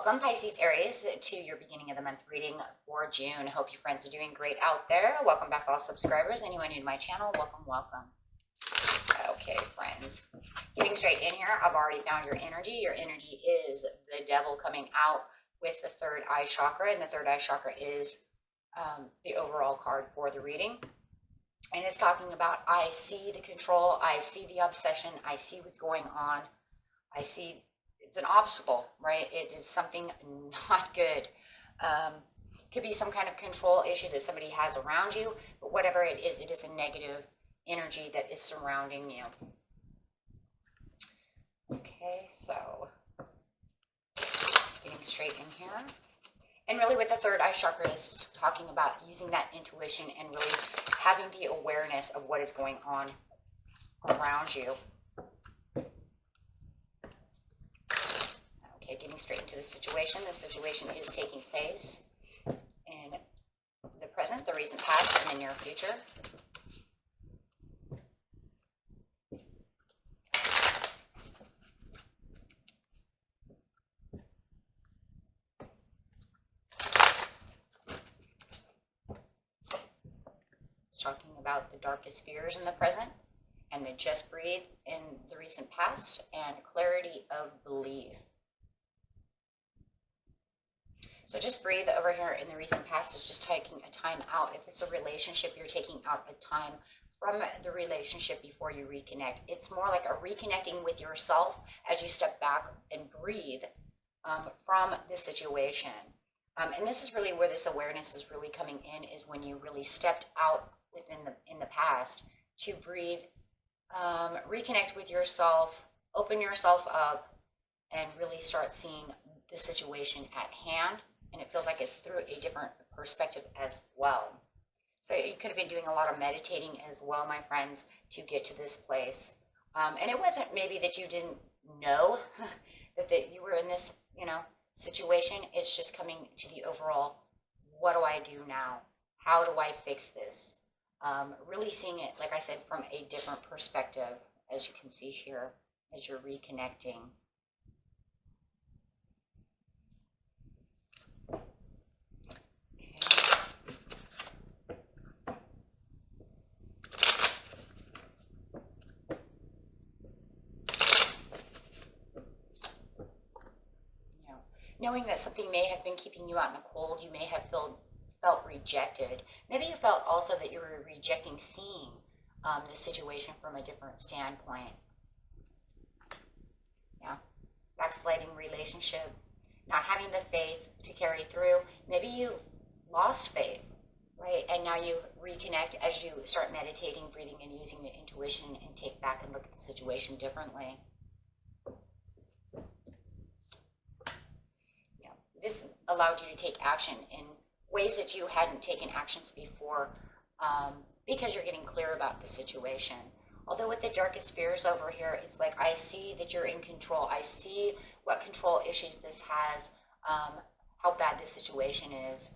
Welcome, Pisces, Aries, to your beginning of the month reading for June. I hope you friends are doing great out there. Welcome back, all subscribers. Anyone new to my channel, welcome, welcome. Okay, friends. Getting straight in here, I've already found your energy. Your energy is the devil coming out with the third eye chakra, and the third eye chakra is the overall card for the reading. And it's talking about, I see the control, I see the obsession, I see what's going on, I see it's an obstacle, right? It is something not good. Could be some kind of control issue that somebody has around you, but whatever it is a negative energy that is surrounding you. Okay, so getting straight in here. And really with the third eye chakra is talking about using that intuition and really having the awareness of what is going on around you. Okay, getting straight into the situation. The situation is taking place in the present, the recent past, and the near future. Talking about the darkest fears in the present, and the just breathe in the recent past, and clarity of belief. So just breathe over here in the recent past is just taking a time out. If it's a relationship, you're taking out a time from the relationship before you reconnect. It's more like a reconnecting with yourself as you step back and breathe from the situation. And this is really where this awareness is really coming in, is when you really stepped out in the past to breathe, reconnect with yourself, open yourself up, and really start seeing the situation at hand. And it feels like it's through a different perspective as well. So you could have been doing a lot of meditating as well, my friends, to get to this place. And it wasn't maybe that you didn't know that you were in this, situation. It's just coming to the overall, what do I do now? How do I fix this? Really seeing it, like I said, from a different perspective, as you can see here, as you're reconnecting. Knowing that something may have been keeping you out in the cold, you may have felt rejected. Maybe you felt also that you were rejecting seeing the situation from a different standpoint. Yeah, backsliding relationship, not having the faith to carry through. Maybe you lost faith, right? And now you reconnect as you start meditating, breathing, and using your intuition and take back and look at the situation differently. This allowed you to take action in ways that you hadn't taken actions before, because you're getting clear about the situation. Although with the darkest fears over here, it's like, I see that you're in control. I see what control issues this has, how bad this situation is,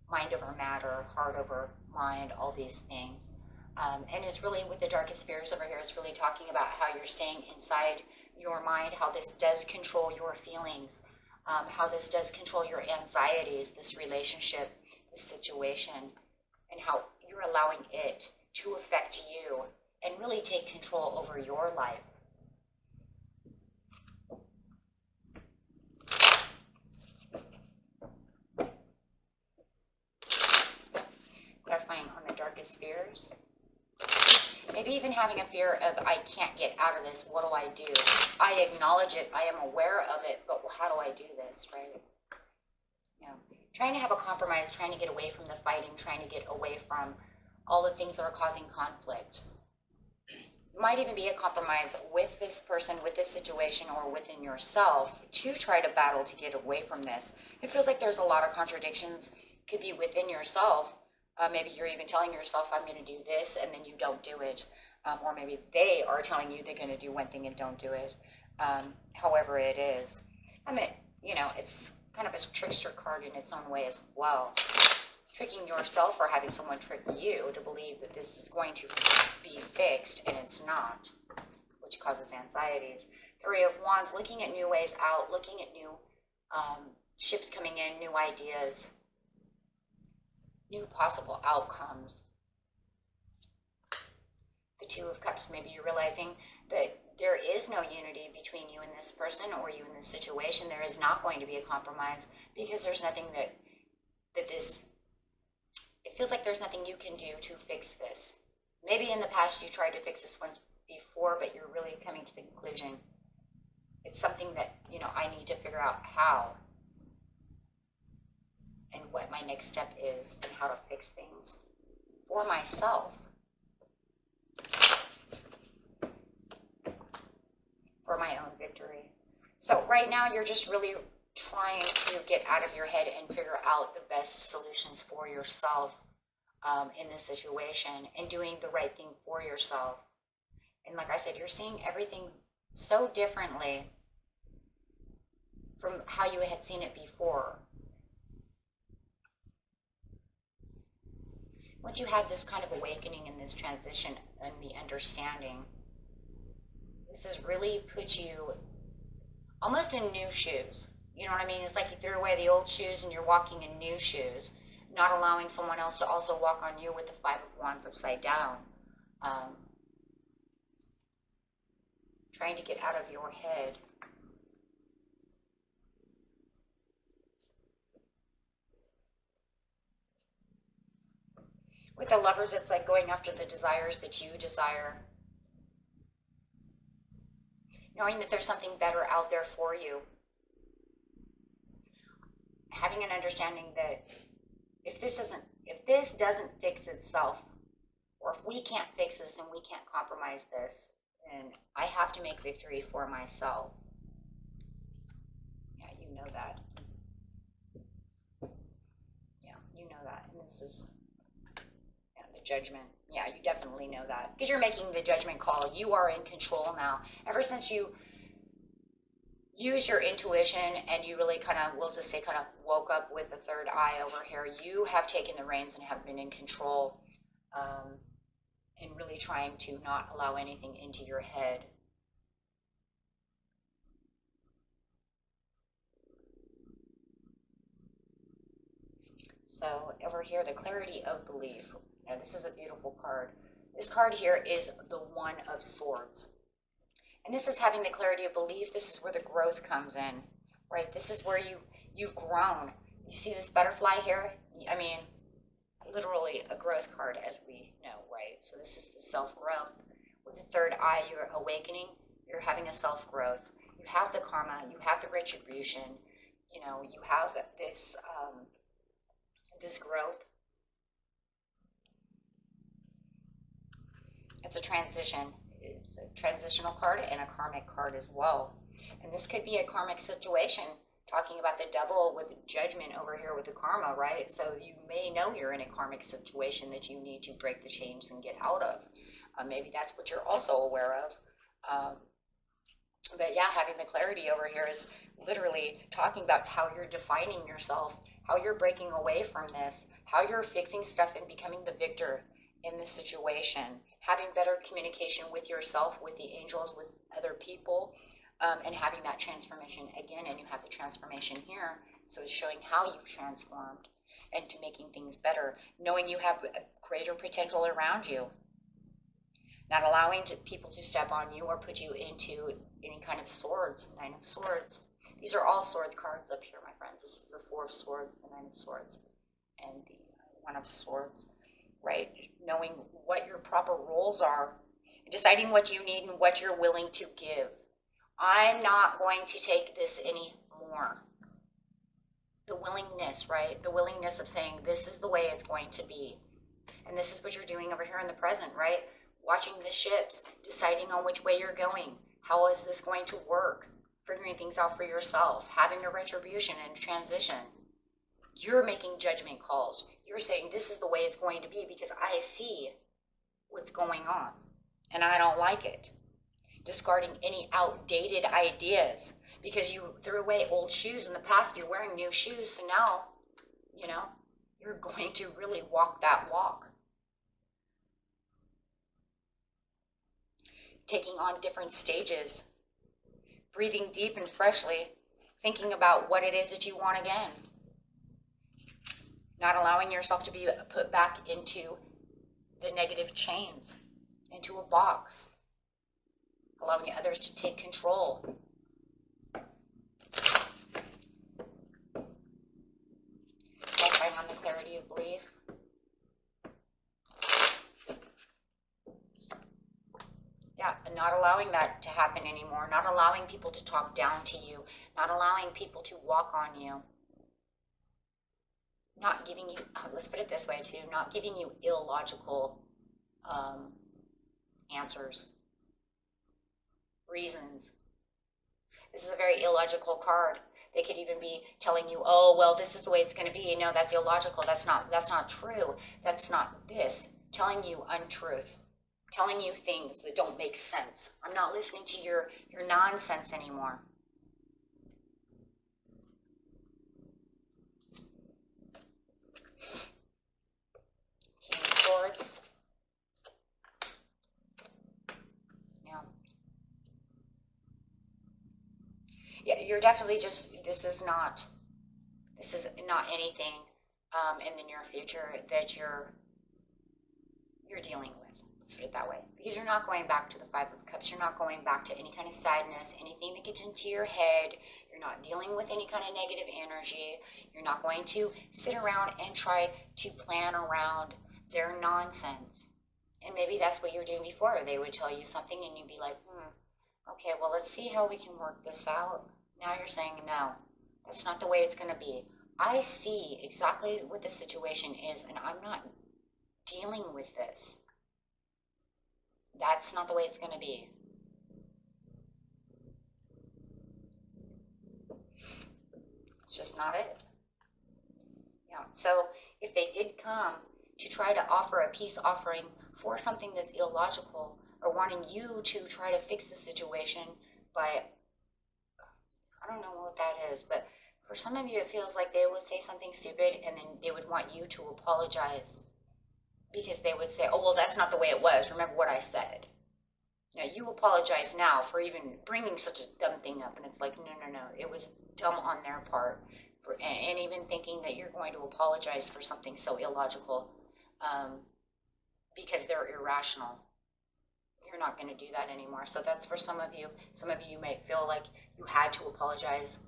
mind over matter, heart over mind, all these things. And it's really, with the darkest fears over here, it's really talking about how you're staying inside your mind, how this does control your feelings, how this does control your anxieties, this relationship, this situation, and how you're allowing it to affect you and really take control over your life. Clarifying on the darkest fears. Maybe even having a fear of, I can't get out of this, what do I do? I acknowledge it, I am aware of it, but how do I do this, right? Trying to have a compromise, trying to get away from the fighting, trying to get away from all the things that are causing conflict. It might even be a compromise with this person, with this situation, or within yourself to try to battle to get away from this. It feels like there's a lot of contradictions. It could be within yourself. Maybe you're even telling yourself, I'm going to do this, and then you don't do it. Or maybe they are telling you they're going to do one thing and don't do it. However it is. It's kind of a trickster card in its own way as well. Tricking yourself or having someone trick you to believe that this is going to be fixed, and it's not, which causes anxieties. 3 of Wands, looking at new ways out, looking at new Ships coming in, new ideas, new possible outcomes. The Two of Cups, maybe you're realizing that there is no unity between you and this person or you and this situation. There is not going to be a compromise because there's nothing it feels like there's nothing you can do to fix this. Maybe in the past you tried to fix this once before, but you're really coming to the conclusion it's something that, I need to figure out how and what my next step is and how to fix things for myself. For my own victory. So right now you're just really trying to get out of your head and figure out the best solutions for yourself in this situation and doing the right thing for yourself. And like I said, you're seeing everything so differently from how you had seen it before. Once you had this kind of awakening in this transition and the understanding, this has really put you almost in new shoes. You know what I mean? It's like you threw away the old shoes and you're walking in new shoes, not allowing someone else to also walk on you with the Five of Wands upside down. Trying to get out of your head. With the Lovers, it's like going after the desires that you desire. Knowing that there's something better out there for you. Having an understanding that if this doesn't fix itself, or if we can't fix this and we can't compromise this, then I have to make victory for myself. Yeah, you know that. Yeah, you know that. And this is the Judgment. Yeah, you definitely know that. Because you're making the judgment call. You are in control now. Ever since you use your intuition and you really we'll just say woke up with the third eye over here, you have taken the reins and have been in control and really trying to not allow anything into your head. So over here, the clarity of belief. Now this is a beautiful card. This card here is the One of Swords. And this is having the clarity of belief. This is where the growth comes in, right? This is where you've grown. You see this butterfly here? I mean, literally a growth card, as we know, right? So this is the self-growth. With the third eye, you're awakening. You're having a self-growth. You have the karma. You have the retribution. You have this this growth. It's a transition. It's a transitional card and a karmic card as well. And this could be a karmic situation, talking about the Devil with Judgment over here with the karma, right? So you may know you're in a karmic situation that you need to break the chains and get out of. Maybe that's what you're also aware of. But yeah, having the clarity over here is literally talking about how you're defining yourself, how you're breaking away from this, how you're fixing stuff and becoming the victor in this situation, having better communication with yourself, with the angels, with other people, and having that transformation again. And you have the transformation here, so it's showing how you've transformed and to making things better, knowing you have a greater potential around you, not allowing people to step on you or put you into any kind of swords. Nine of Swords. These are all swords cards up here, my friends. This is the Four of Swords, the Nine of Swords, and the One of Swords. Right? Knowing what your proper roles are, deciding what you need and what you're willing to give. I'm not going to take this anymore. The willingness, right? The willingness of saying this is the way it's going to be. And this is what you're doing over here in the present, right? Watching the ships, deciding on which way you're going. How is this going to work? Figuring things out for yourself, having a retribution and transition. You're making judgment calls. You're saying this is the way it's going to be because I see what's going on and I don't like it. Discarding any outdated ideas because you threw away old shoes in the past. You're wearing new shoes. So now, you're going to really walk that walk. Taking on different stages. Breathing deep and freshly. thinking about what it is that you want again. Not allowing yourself to be put back into the negative chains, into a box. Allowing others to take control. Clarifying on the clarity of belief. Yeah, and not allowing that to happen anymore. Not allowing people to talk down to you. Not allowing people to walk on you. Not giving you, let's put it this way too, not giving you illogical answers, reasons. This is a very illogical card. They could even be telling you, oh, well, this is the way it's going to be. No, that's illogical. That's not true. That's not this. Telling you untruth. Telling you things that don't make sense. I'm not listening to your nonsense anymore. King of Swords. Yeah. Yeah, you're definitely just, this is not anything in the near future that you're dealing with. Let's put it that way. Because you're not going back to the Five of Cups. You're not going back to any kind of sadness, anything that gets into your head. You're not dealing with any kind of negative energy. You're not going to sit around and try to plan around their nonsense. And maybe that's what you were doing before. They would tell you something and you'd be like, okay, well, let's see how we can work this out. Now you're saying, no, that's not the way it's going to be. I see exactly what the situation is, and I'm not dealing with this. That's not the way it's going to be. It's just not it. Yeah. So if they did come to try to offer a peace offering for something that's illogical, or wanting you to try to fix the situation by, I don't know what that is, but for some of you it feels like they would say something stupid and then they would want you to apologize. Because they would say, oh, well, that's not the way it was. Remember what I said. Now, you apologize now for even bringing such a dumb thing up. And it's like, no. It was dumb on their part. And even thinking that you're going to apologize for something so illogical because they're irrational. You're not going to do that anymore. So that's for some of you. Some of you might feel like you had to apologize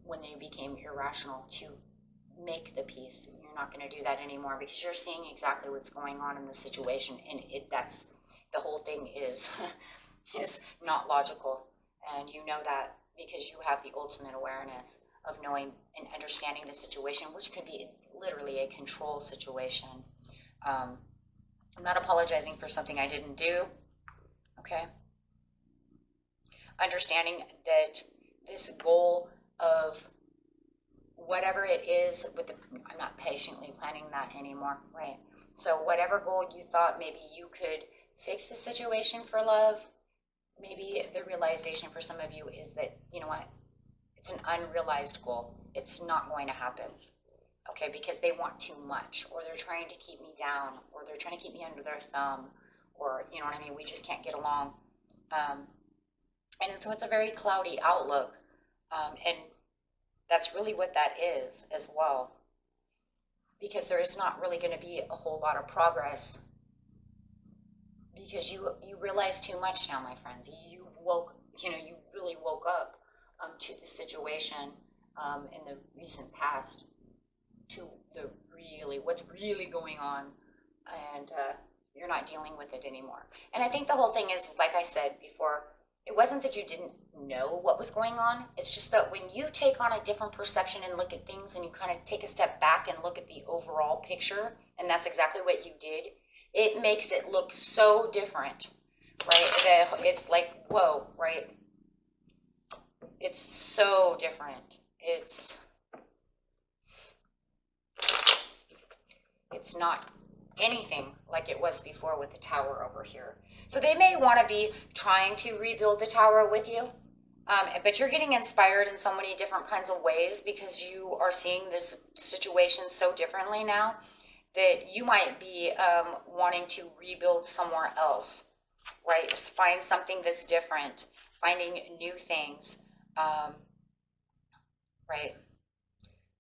when they became irrational to make the peace. You're not going to do that anymore because you're seeing exactly what's going on in the situation, and that's the whole thing is not logical, and you know that because you have the ultimate awareness of knowing and understanding the situation, which could be literally a control situation. I'm not apologizing for something I didn't do. Okay, understanding that this goal of whatever it is I'm not patiently planning that anymore, right? So whatever goal you thought maybe you could fix the situation for love, maybe the realization for some of you is that, you know what, it's an unrealized goal. It's not going to happen, okay, because they want too much, or they're trying to keep me down, or they're trying to keep me under their thumb, or, you know what I mean, we just can't get along. And so it's a very cloudy outlook, and that's really what that is as well, because there is not really going to be a whole lot of progress because you realize too much now, my friends. You really woke up to the situation in the recent past, to what's really going on, and you're not dealing with it anymore. And I think the whole thing is, like I said before, it wasn't that you didn't know what was going on. It's just that when you take on a different perception and look at things and you kind of take a step back and look at the overall picture, and that's exactly what you did, it makes it look so different, right? It's like, whoa, right? It's so different. It's not anything like it was before with the tower over here. So they may want to be trying to rebuild the tower with you, but you're getting inspired in so many different kinds of ways because you are seeing this situation so differently now that you might be wanting to rebuild somewhere else, right? Find something that's different, finding new things. right?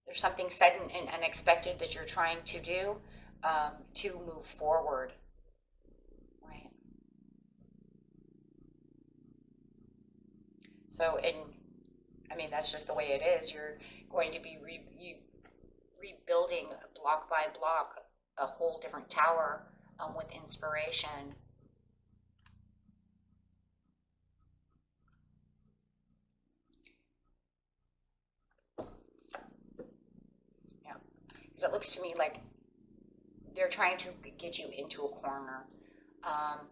There's something sudden and unexpected that you're trying to do to move forward, right? So, and I mean, that's just the way it is. You're going to be rebuilding block by block a whole different tower with inspiration. Yeah, because it looks to me like they're trying to get you into a corner. Um,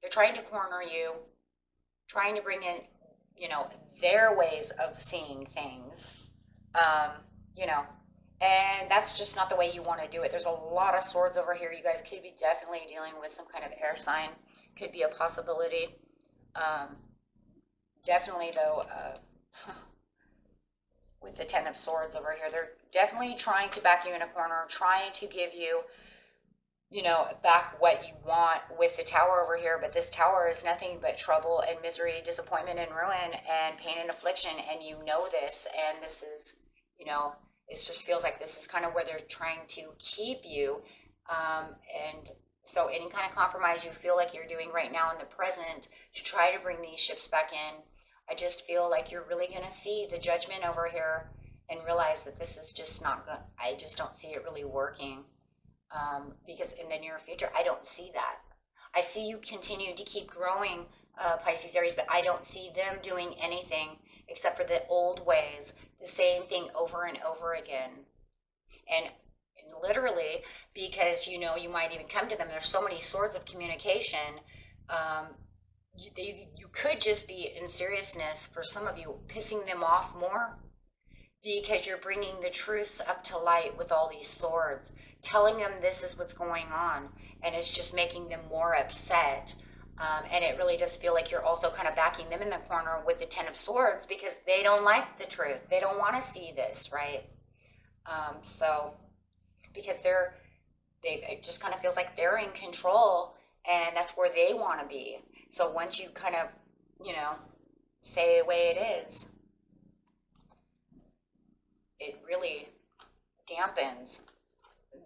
they're trying to corner you, trying to bring in, you know, their ways of seeing things, um, you know, and that's just not the way you want to do it. There's a lot of swords over here. You guys could be definitely dealing with some kind of air sign. Could be a possibility. Um, Definitely, though, with the Ten of Swords over here, they're definitely trying to back you in a corner, trying to give you, you know, back what you want with the Tower over here. But this Tower is nothing but trouble and misery, disappointment and ruin and pain and affliction. And you know this. And this is, you know, it just feels like this is kind of where they're trying to keep you. And so any kind of compromise you feel like you're doing right now in the present to try to bring these ships back in, I just feel like you're really going to see the judgment over here and realize that this is just not good. I just don't see it really working. Because in the near future, I don't see that. I see you continue to keep growing, Pisces, Aries, but I don't see them doing anything except for the old ways, the same thing over and over again. And literally, because, you know, you might even come to them, there's so many swords of communication. You could just be, in seriousness, for some of you, pissing them off more because you're bringing the truths up to light with all these swords, telling them this is what's going on, and it's just making them more upset. And it really does feel like you're also kind of backing them in the corner with the Ten of Swords because they don't like the truth. They don't want to see this, right? So, because it just kind of feels like they're in control, and that's where they want to be. So once you kind of, you know, say the way it is, it really dampens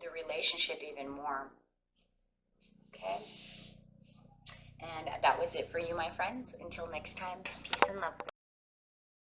the relationship even more. Okay? And that was it for you, my friends. Until next time, peace and love.